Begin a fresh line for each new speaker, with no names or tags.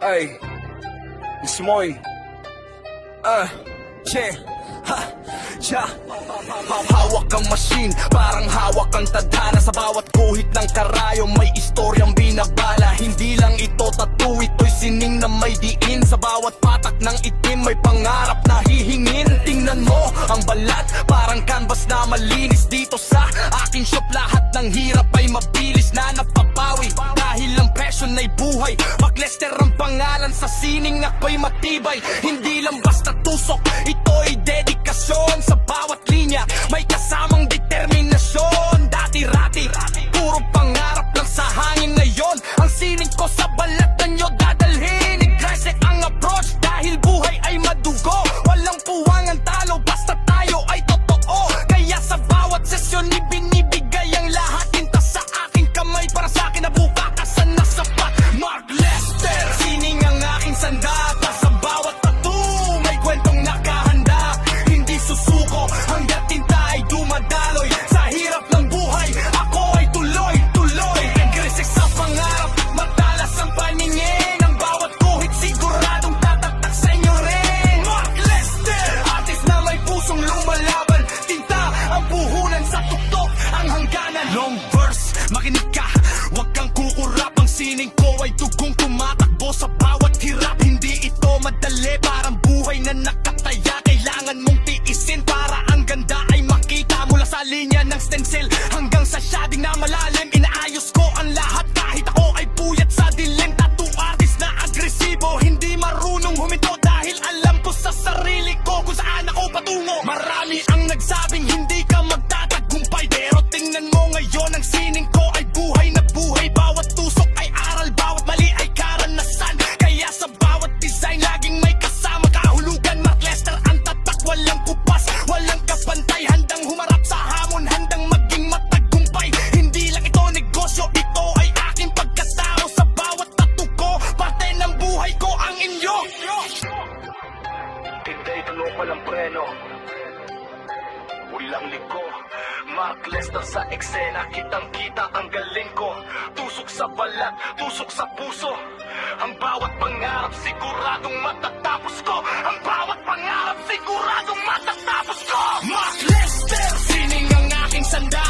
Ay, Ismoy.
Yeah, ha, yeah. Hawak ang machine, parang hawak ang tadhana. Sa bawat guhit ng karayom may istoryang binabala. Hindi lang ito tattoo, ito'y sining na may diin. Sa bawat patak ng itim may pangarap na hihingin. Tingnan mo ang balat, parang canvas na malinis. Dito sa aking shop lahat ng hirap ay mabilis na napapawi. Dahil ang passion ay buhay, Maglester ang pangalan sa sining ako'y matibay. Hindi lang basta tusok, ito'y dedikasyon. Sa bawat linya may kasamang determinasyon. Dati-rati, puro pangarap lang sa hangin. Ngayon, ang sining ko sa balat na nyo dadalhin. Aggressive ang approach dahil buhay ay madugo. Walang puwangan talo basta tayo ay totoo. Kaya sa bawat sesyon ibinibigay ang lahat. Tinta sa aking kamay para sa akin na bukakasan na sapat. Mark Lester, sining ang aking sandata. Sa bawat tattoo may kwentong nakahanda. Hindi susuko hanggat tinta ay dumadaloy. Sa hirap ng buhay ako ay tuloy-tuloy. Aggressive sa pangarap, matalas ang paningin. Ang bawat guhit siguradong tatatak sa inyo rin. Mark Lester, artist na may pusong lumalaban. Tinta ang puhunan sa tuktok, ang hangganan. Long verse, makinig ka, wag kang kukurap. Ang sining ko ay dugong tumatakbo sa bawat hirap. Hindi ito madali, parang buhay na nakataya. Kailangan mong tiisin para ang ganda ay makita. Mula sa linya ng stencil hanggang sa shading na malalim. Inaayos ko ang lahat kahit ako ay puyat sa dilim. Tattoo artist na agresibo, hindi marunong huminto. Dahil alam ko sa sarili ko kung saan ako patungo. Marami ang nagsabing hindi ka magtatagumpay, pero tingnan mo ngayon ang sining ko ay buhay na buhay. Bawat tusok ay aral, bawat mali ay karanasan. Kaya sa bawat design laging may kasama kahulugan. Mark Lester ang tatak, walang kupas, walang kapantay. Handang humarap sa hamon, handang maging matagumpay. Hindi lang ito negosyo, ito ay aking pagkatao. Sa bawat tattoo ko, parte ng buhay ko ang inyo. Tinday tulo ko lang preno, walang liko. Mark Lester sa eksena, kitang-kita ang galing ko. Tusok sa balat, tusok sa puso. Ang bawat pangarap siguradong matatapos ko. Ang bawat pangarap siguradong matatapos ko. Mark Lester, sining ang aking sanda.